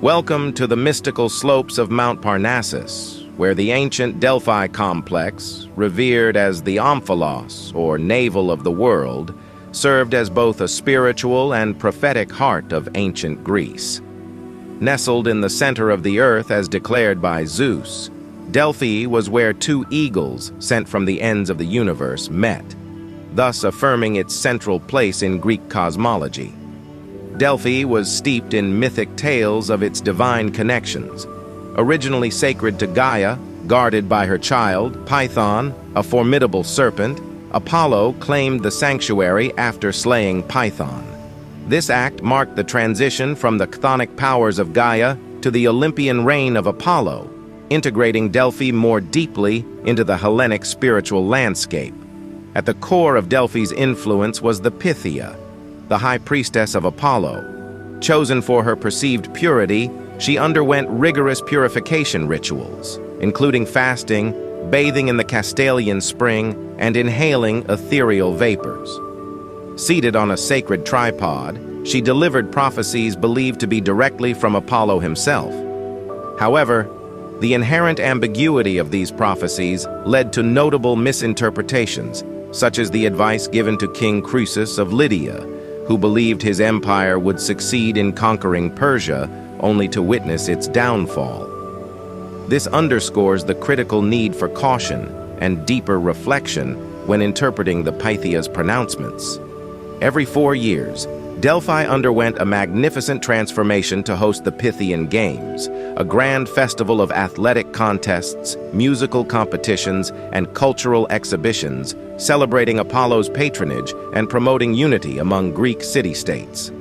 Welcome to the mystical slopes of Mount Parnassus, where the ancient Delphi complex, revered as the omphalos, or navel of the world, served as both a spiritual and prophetic heart of ancient Greece. Nestled in the center of the earth as declared by Zeus, Delphi was where two eagles sent from the ends of the universe met, thus affirming its central place in Greek cosmology. Delphi was steeped in mythic tales of its divine connections. Originally sacred to Gaia, guarded by her child, Python, a formidable serpent, Apollo claimed the sanctuary after slaying Python. This act marked the transition from the chthonic powers of Gaia to the Olympian reign of Apollo, integrating Delphi more deeply into the Hellenic spiritual landscape. At the core of Delphi's influence was the Pythia, the high priestess of Apollo. Chosen for her perceived purity, she underwent rigorous purification rituals, including fasting, bathing in the Castalian spring, and inhaling ethereal vapors. Seated on a sacred tripod, she delivered prophecies believed to be directly from Apollo himself. However, the inherent ambiguity of these prophecies led to notable misinterpretations, such as the advice given to King Croesus of Lydia, who believed his empire would succeed in conquering Persia, only to witness its downfall. This underscores the critical need for caution and deeper reflection when interpreting the Pythia's pronouncements. Every 4 years, Delphi underwent a magnificent transformation to host the Pythian Games, a grand festival of athletic contests, musical competitions, and cultural exhibitions, celebrating Apollo's patronage and promoting unity among Greek city-states.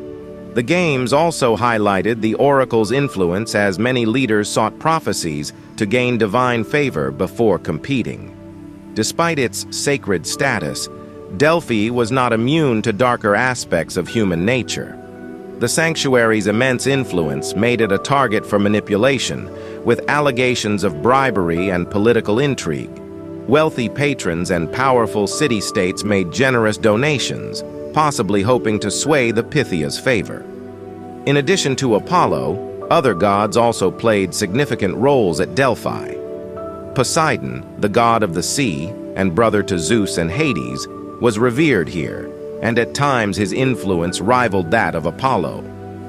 The Games also highlighted the oracle's influence as many leaders sought prophecies to gain divine favor before competing. Despite its sacred status, Delphi was not immune to darker aspects of human nature. The sanctuary's immense influence made it a target for manipulation, with allegations of bribery and political intrigue. Wealthy patrons and powerful city-states made generous donations, possibly hoping to sway the Pythia's favor. In addition to Apollo, other gods also played significant roles at Delphi. Poseidon, the god of the sea and brother to Zeus and Hades, was revered here, and at times his influence rivaled that of Apollo.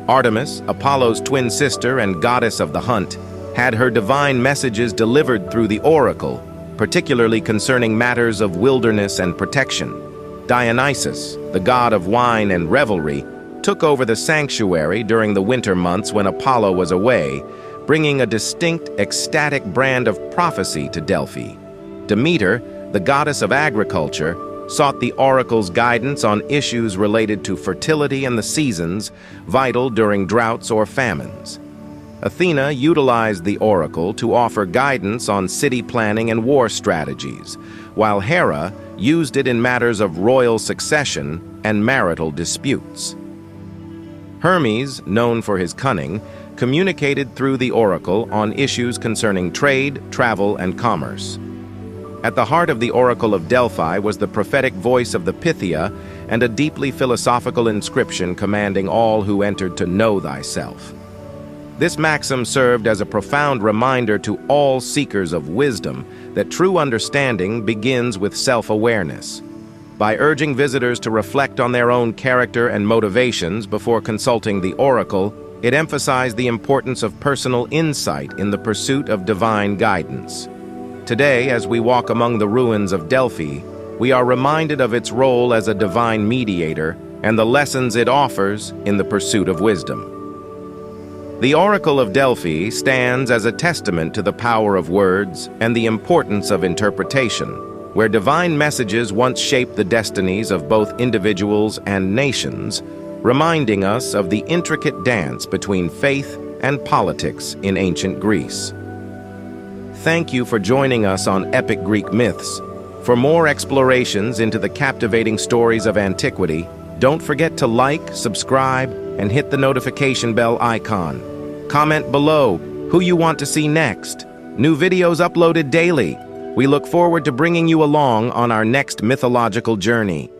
Artemis, Apollo's twin sister and goddess of the hunt, had her divine messages delivered through the oracle, particularly concerning matters of wilderness and protection. Dionysus, the god of wine and revelry, took over the sanctuary during the winter months when Apollo was away, bringing a distinct, ecstatic brand of prophecy to Delphi. Demeter, the goddess of agriculture, sought the oracle's guidance on issues related to fertility and the seasons, vital during droughts or famines. Athena utilized the oracle to offer guidance on city planning and war strategies, while Hera used it in matters of royal succession and marital disputes. Hermes, known for his cunning, communicated through the oracle on issues concerning trade, travel, and commerce. At the heart of the Oracle of Delphi was the prophetic voice of the Pythia and a deeply philosophical inscription commanding all who entered to know thyself. This maxim served as a profound reminder to all seekers of wisdom that true understanding begins with self-awareness. By urging visitors to reflect on their own character and motivations before consulting the oracle, it emphasized the importance of personal insight in the pursuit of divine guidance. Today, as we walk among the ruins of Delphi, we are reminded of its role as a divine mediator and the lessons it offers in the pursuit of wisdom. The Oracle of Delphi stands as a testament to the power of words and the importance of interpretation, where divine messages once shaped the destinies of both individuals and nations, reminding us of the intricate dance between faith and politics in ancient Greece. Thank you for joining us on Epic Greek Myths. For more explorations into the captivating stories of antiquity, don't forget to like, subscribe, and hit the notification bell icon. Comment below who you want to see next. New videos uploaded daily. We look forward to bringing you along on our next mythological journey.